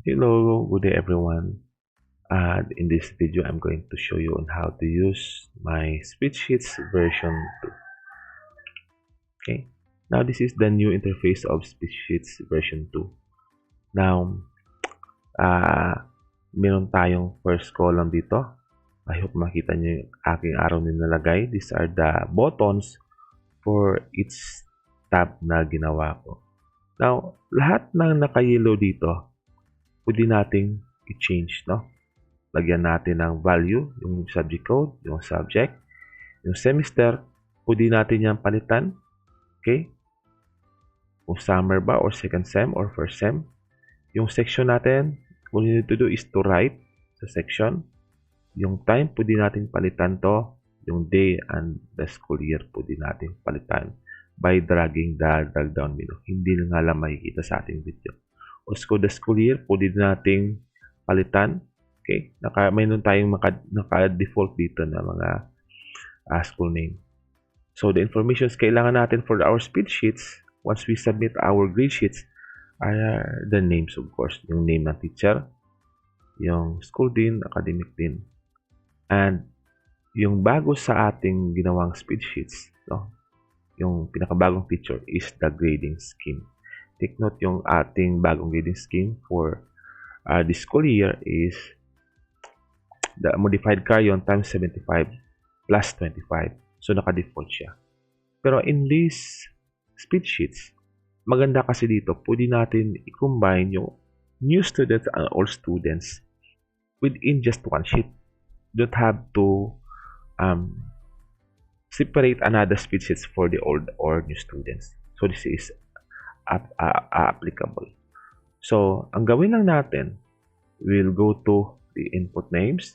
Hello, good day everyone. In this video, I'm going to show you on how to use my Spreadsheets version 2. Okay. Now, this is the new interface of Spreadsheets version 2. Now, meron tayong first column dito. I hope makita nyo yung aking arrow na nalagay. These are the buttons for each tab na ginawa ko. Now, lahat ng naka-yellow dito, pwede nating i-change, no? Lagyan natin ng value, yung subject code, yung subject, yung semester, pwede natin yan palitan. Okay? Kung summer ba or second sem or first sem. Yung section natin, all you need to do is to write sa section. Yung time, pwede natin palitan to. Yung day and the school year, pwede natin palitan by dragging the drag down menu. Hindi na nga lang makikita sa ating video. Also, the school year, pwede nating palitan. Okay? Mayroon tayong naka-default dito na mga school name. So, the information kailangan natin for our spreadsheets, once we submit our grade sheets, are the names, of course. Yung name ng teacher, yung school din, academic din. And yung bago sa ating ginawang spreadsheets, no? Yung pinakabagong feature is the grading scheme. Take note, yung ating bagong grading scheme for this school year is the modified carry-on times 75 plus 25. So, naka-default siya. Pero in these spreadsheets, maganda kasi dito, pwede natin i-combine yung new students and old students within just one sheet. You don't have to separate another spreadsheets for the old or new students. So, this is applicable. So, ang gawin lang natin, we'll go to the input names.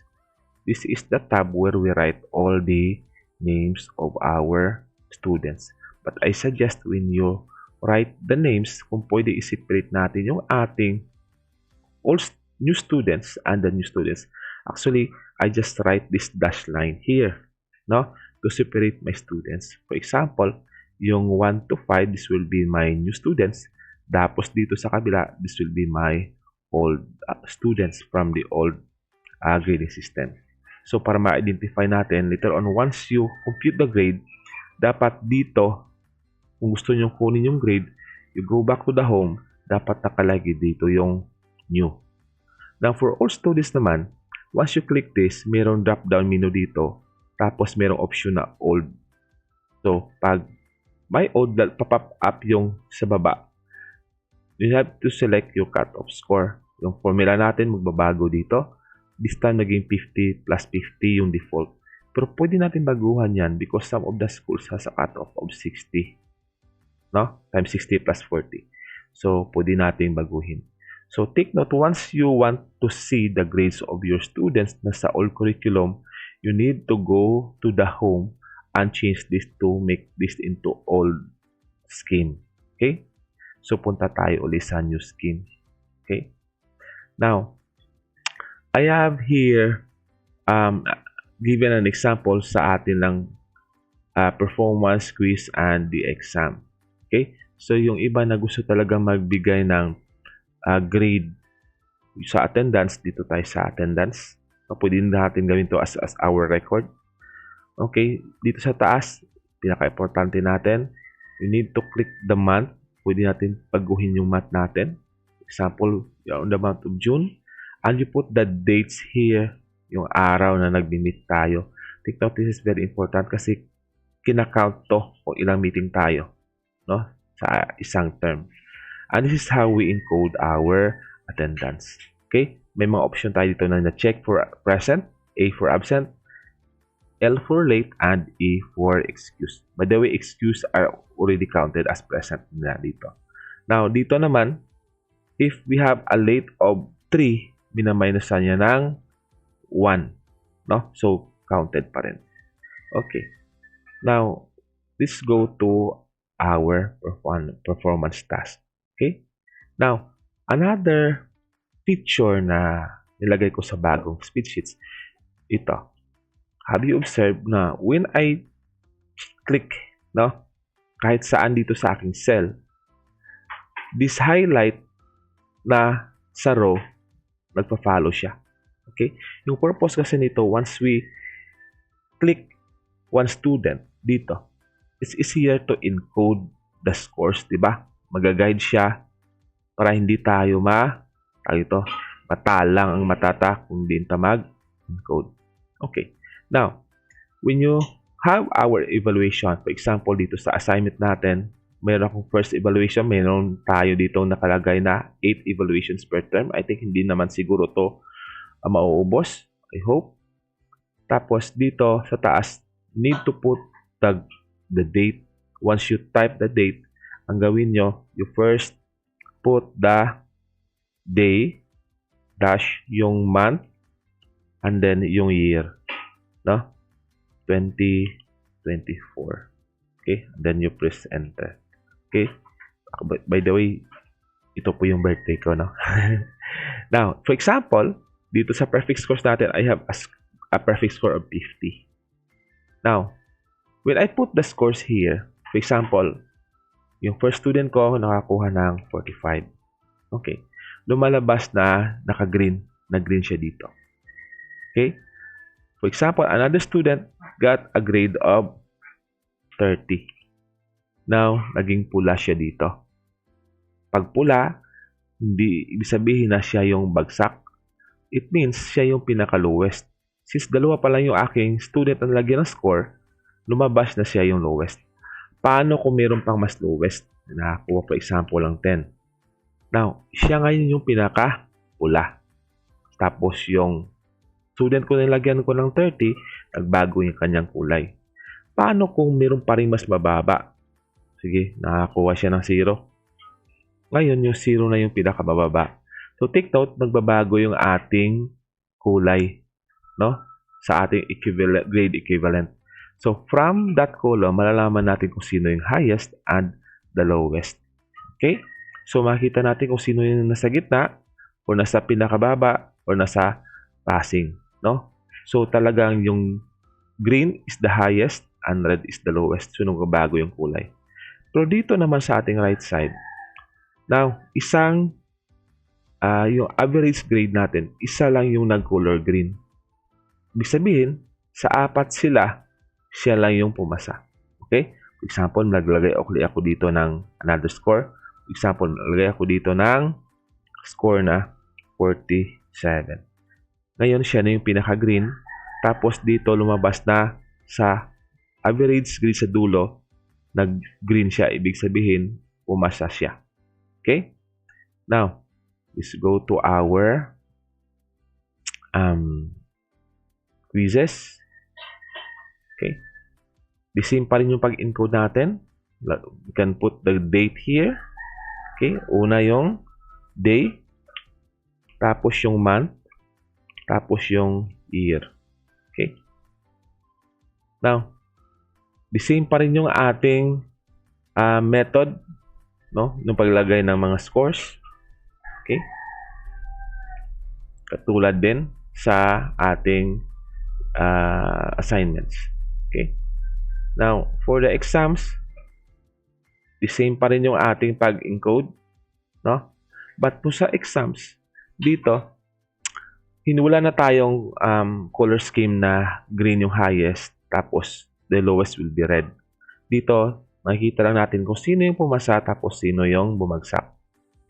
This is the tab where we write all the names of our students. But I suggest when you write the names, kung pwede i-separate natin yung ating old new students and the new students. Actually, I just write this dash line here, no, to separate my students. For example, yung 1 to 5, this will be my new students. Tapos dito sa kabila, this will be my old students from the old grading system. So, para ma-identify natin, later on, once you compute the grade, dapat dito, kung gusto nyo kunin yung grade, you go back to the home, dapat nakalagay dito yung new. Now, for all students naman, once you click this, mayroong drop-down menu dito, tapos mayroong option na old. So, pag may old, pop up yung sa baba, you have to select yung cut-off score. Yung formula natin, magbabago dito. This time, naging 50 plus 50 yung default. Pero pwede natin baguhan yan because some of the schools has a cutoff of 60. No? Times 60 plus 40. So, pwede natin baguhin. So, take note, once you want to see the grades of your students na sa old curriculum, you need to go to the home and change this to make this into old scheme. Okay? So, punta tayo ulit sa new scheme. Okay? Now, I have here given an example sa atin ng performance quiz and the exam. Okay? So, yung iba na gusto talaga magbigay ng grade sa attendance, dito tayo sa attendance. So, pwede natin gawin to as our record. Okay? Dito sa taas, pinaka-importante natin, you need to click the month. Pwede natin baguhin yung month natin. Example, on the month of June. And you put the dates here, yung araw na nag-meet tayo. Take note, this is very important kasi kinakount to kung ilang meeting tayo, no, sa isang term. And this is how we encode our attendance. Okay? May mga option tayo dito na check for present, A for absent, L for late, and E for excuse. By the way, excuse are already counted as present na dito. Now, dito naman, if we have a late of 3, minaminusan niya ng 1. No? So, counted pa rin. Okay. Now, let's go to our performance task. Okay? Now, another feature na nilagay ko sa bagong spreadsheets, ito. Have you observed na when I click, no, kahit saan dito sa aking cell, this highlight na sa row, nagpa-follow siya. Okay? Yung purpose kasi nito, once we click one student dito, it's easier to encode the scores, di ba? Mag-guide siya para hindi tayo matalang ang matata kung di ta mag-encode. Okay. Now, when you have our evaluation, for example, dito sa assignment natin, mayroon akong first evaluation, mayroon tayo dito nakalagay na 8 evaluations per term. I think hindi naman siguro to mauubos. I hope. Tapos dito sa taas, need to put the date. Once you type the date, ang gawin nyo, you first put the day, dash yung month, and then yung year. No? 2024. Okay? And then you press enter. Okay? By the way, ito po yung birthday ko, no? Now, for example, dito sa prefix scores natin, I have a prefix score of 50. Now, when I put the scores here, for example, yung first student ko nakakuha ng 45. Okay. Lumalabas na naka-green. Na-green siya dito. Okay? For example, another student got a grade of 30. Now, naging pula siya dito. Pag pula, hindi ibig sabihin na siya yung bagsak. It means siya yung pinaka-lowest. Since dalawa pa lang yung aking student ang lagyan ng score, lumabas na siya yung lowest. Paano kung mayroon pang mas lowest? Nakakuha for example lang 10. Now, siya ngayon yung pinaka-pula. Tapos yung student ko nilagyan ko ng 30, nagbago yung kanyang kulay. Paano kung mayroon pa rin mas mababa? Sige, nakakuha siya ng 0. Ngayon, yung 0 na yung pinaka-bababa. So, take note, nagbabago yung ating kulay, no? Sa ating grade equivalent. So, from that column, malalaman natin kung sino yung highest and the lowest. Okay? So, makikita natin kung sino yung nasa gitna, o nasa pinakababa, o nasa passing, no? So, talagang yung green is the highest and red is the lowest. So, nagbabago yung kulay. Pero dito naman sa ating right side, now, yung average grade natin, isa lang yung nag-color green. Ibig sabihin, sa 4 sila, siya lang yung pumasa. Okay? For example, naglagay ako dito ng another score. For example, naglagay ako dito ng score na 47. Ngayon, siya na yung pinaka-green. Tapos dito, lumabas na sa average grade sa dulo, nag-green siya. Ibig sabihin, pumasa siya. Okay? Now, let's go to our quizzes. Okay. The same pa rin yung pag-encode natin. We can put the date here. Okay. Una yung day. Tapos yung month. Tapos yung year. Okay. Now, the same pa rin yung ating method, no? Nung paglagay ng mga scores. Okay. Katulad din sa ating assignments. Okay. Now, for the exams, the same pa rin yung ating pag-encode, no? But po sa exams, dito, hinula na tayong color scheme na green yung highest, tapos the lowest will be red. Dito, makikita lang natin kung sino yung pumasa, tapos sino yung bumagsak.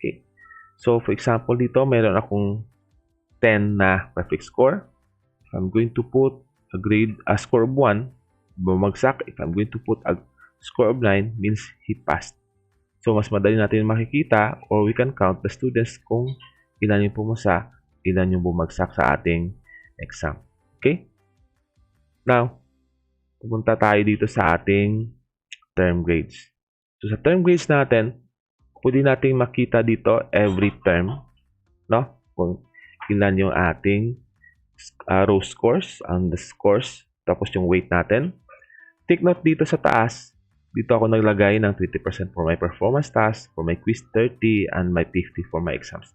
Okay. So, for example, dito, meron akong 10 na prefix score. If I'm going to put a score of 1, bumagsak. If I'm going to put a score of 9, means he passed. So, mas madali natin makikita or we can count the students kung ilan yung pumasa, ilan yung bumagsak sa ating exam. Okay? Now, pupunta tayo dito sa ating term grades. So, sa term grades natin, pwede nating makita dito every term, no? Kung ilan yung ating row scores, and the scores, tapos yung weight natin. Take note dito sa taas, dito ako naglagay ng 20% for my performance task, for my quiz 30, and my 50 for my exams.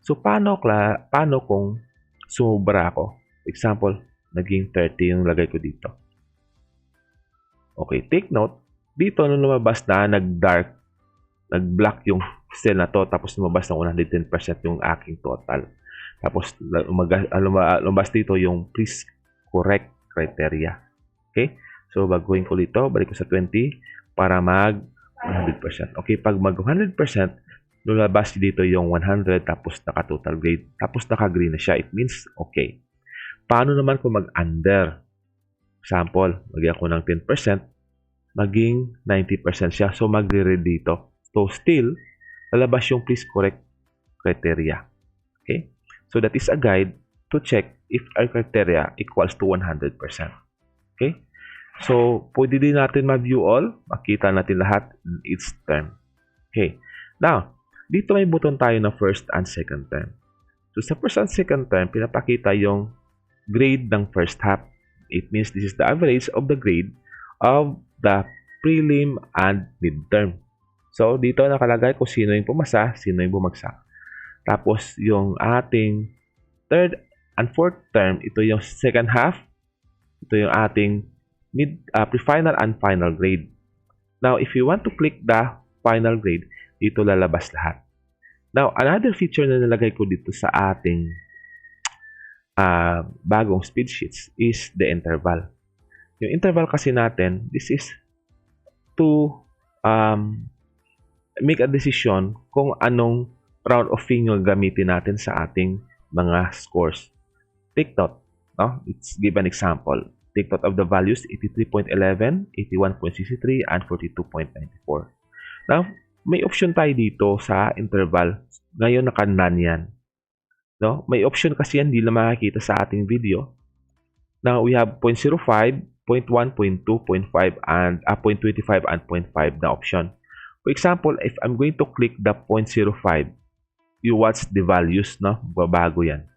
So, paano kung sumubra ako? Example, naging 30 yung lagay ko dito. Okay, take note, dito nung lumabas na, nag-black yung cell na to, tapos lumabas ng 110% yung aking total. Tapos lumabas dito yung please correct criteria. Okay? So baguhin ko dito, balik ko sa 20 para mag 100%. Okay, pag mag 100%, lumabas dito yung 100 tapos naka-total grade. Tapos naka-green na siya. It means okay. Paano naman kung mag-under? Example, magiging ako ng 10%, maging 90% siya. So magre-read dito. So still, lalabas yung please correct criteria. Okay? So that is a guide to check if our criteria equals to 100%. Okay? So, pwede din natin ma-view all. Makita natin lahat in each term. Okay. Now, dito may button tayo na first and second term. So, sa first and second term, pinapakita yung grade ng first half. It means this is the average of the grade of the prelim and midterm. So, dito nakalagay kung sino yung pumasa, sino yung bumagsak. Tapos, yung ating third and fourth term, ito yung second half. Ito yung ating pre-final and final grade. Now, if you want to click the final grade, dito lalabas lahat. Now, another feature na nilagay ko dito sa ating bagong speed sheets is the interval. Yung interval kasi natin, this is to make a decision kung anong round of thing yung gamitin natin sa ating mga scores. Take note. No? Let's give an example. Take note of the values 83.11, 81.63, and 42.94. Now, may option tayo dito sa interval. Ngayon, naka-none yan. No? May option kasi yan, hindi na makikita sa ating video. Now, we have 0.05, 0.1, 0.2, 0.5, and 0.25 and 0.5 na option. For example, if I'm going to click the 0.05, you watch the values, no? Babago yan.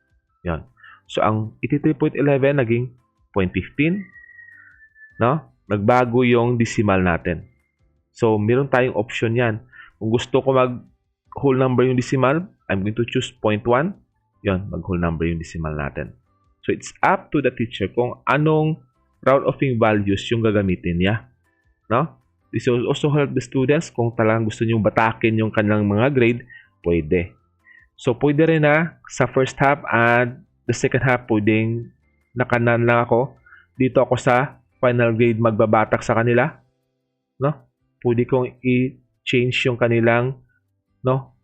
Yan. So, ang 83.11 naging 0.15, no? Nagbago yung decimal natin. So, meron tayong option yan. Kung gusto ko mag-whole number yung decimal, I'm going to choose 0.1. Yan, mag-whole number yung decimal natin. So, it's up to the teacher kung anong round of values yung gagamitin niya. No? This will also help the students kung talagang gusto nyo batakin yung kanilang mga grade, pwede. So, pwede rin na sa first half and the second half, pwedeng nakanan lang ako. Dito ako sa final grade magbabatak sa kanila. No? Pwede kong i-change yung kanilang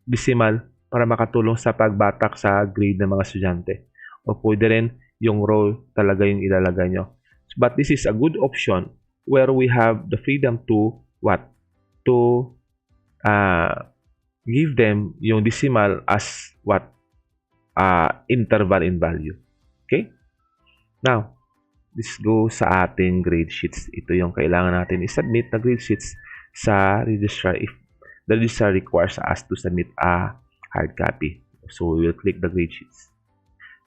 decimal para makatulong sa pagbatak sa grade ng mga estudyante. O pwede rin yung row talaga yung ilalagay nyo. But this is a good option where we have the freedom to what? To give them yung decimal as what? Interval in value. Okay? Now, let's go sa ating grade sheets. Ito yung kailangan natin i-submit na grade sheets sa registrar if the registrar requires us to submit a hard copy. So, we will click the grade sheets.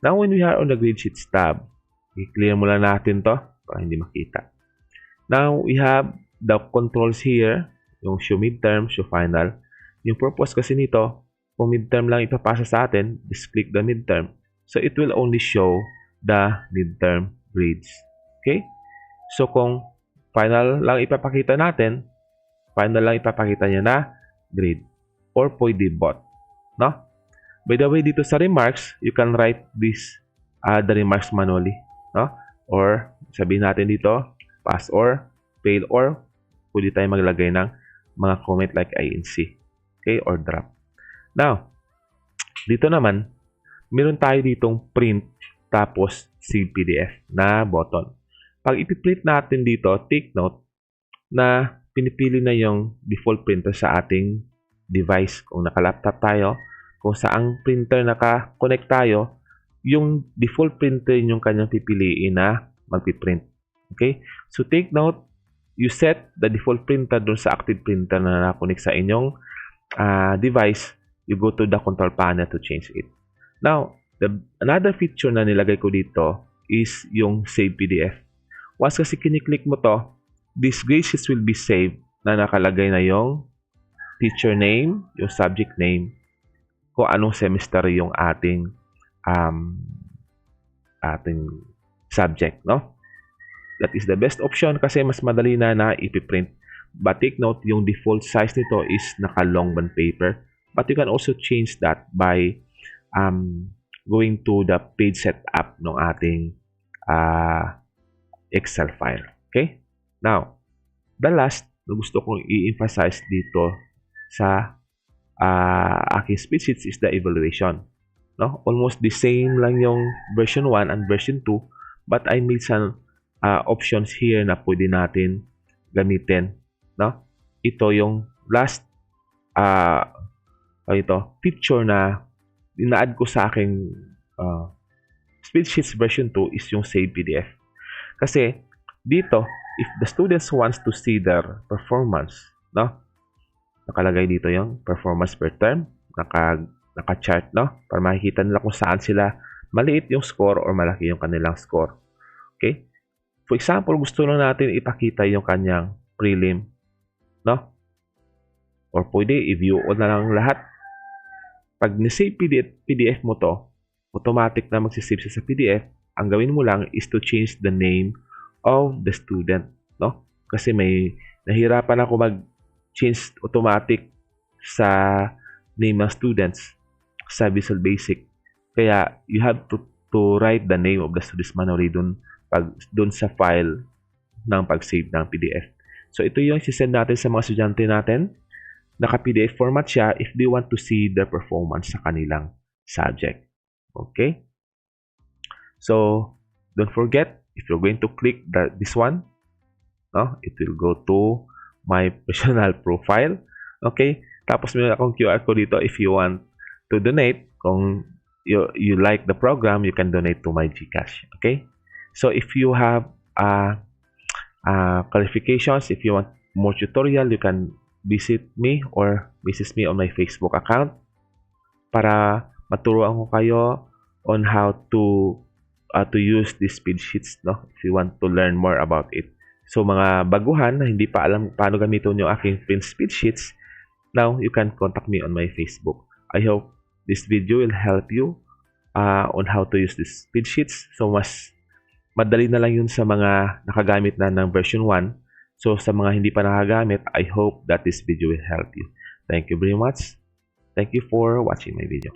Now, when we are on the grade sheets tab, i-clear muna natin to para hindi makita. Now, we have the controls here, yung show midterm, show final. Yung purpose kasi nito, kung midterm lang ipapasa sa atin, just click the midterm. So, it will only show the midterm grades. Okay? So, kung final lang ipapakita natin, final lang ipapakita niya na grade. Or pwede both. No? By the way, dito sa remarks, you can write this, the remarks manually. No? Or, sabihin natin dito, pass or, fail or, pwede tayo maglagay ng mga comment like INC. Okay? Or drop. Now, dito naman, meron tayo ditong print tapos save PDF na button. Pag ipiprint natin dito, take note na pinipili na yung default printer sa ating device. Kung naka-laptop tayo, kung saang printer naka-connect tayo, yung default printer yung kanyang pipiliin na magpiprint. Okay? So take note, you set the default printer doon sa active printer na naka-connect sa inyong device. You go to the control panel to change it. Now, another feature na nilagay ko dito is yung save PDF. Once kasi kiniklik mo to, these grade sheets will be saved na nakalagay na yung teacher name, yung subject name, kung anong semester yung ating subject, no? That is the best option kasi mas madali na ipiprint. But take note, yung default size nito is naka long bond paper. But you can also change that by going to the page setup ng ating Excel file. Okay? Now, the last na gusto kong i-emphasize dito sa aking spreadsheets is the evaluation. No? Almost the same lang yung version 1 and version 2, but I made some options here na pwede natin gamitin. No? Ito yung last feature na ina-add ko sa aking spreadsheets version 2 is yung save PDF. Kasi dito, if the students wants to see their performance, no? Nakalagay dito yung performance per term, naka-chart, no? Para makikita nila kung saan sila maliit yung score or malaki yung kanilang score. Okay? For example, gusto lang natin ipakita yung kanyang prelim, no? Or pwede i-view all na lang lahat. Pag ni-save PDF mo to, automatic na magsisave siya sa PDF. Ang gawin mo lang is to change the name of the student, no? Kasi may nahirapan ako mag-change automatic sa name ng students sa Visual Basic. Kaya you have to write the name of the students manually dun sa file ng pag-save ng PDF. So ito yung sisend natin sa mga estudyante natin. Naka-PDF format siya if they want to see their performance sa kanilang subject. Okay? So, don't forget, if you're going to click this one, no, it will go to my personal profile. Okay? Tapos meron akong QR code dito if you want to donate. Kung you like the program, you can donate to my GCash. Okay? So, if you have clarifications, if you want more tutorial, you can visit me or message me on my Facebook account para maturuan ko kayo on how to use these spreadsheets, no? If you want to learn more about it. So mga baguhan na hindi pa alam paano gamitin yung aking print spreadsheets, now you can contact me on my Facebook. I hope this video will help you on how to use these spreadsheets. So mas madali na lang yun sa mga nakagamit na ng version 1. So, sa mga hindi pa nakagamit, I hope that this video will help you. Thank you very much. Thank you for watching my video.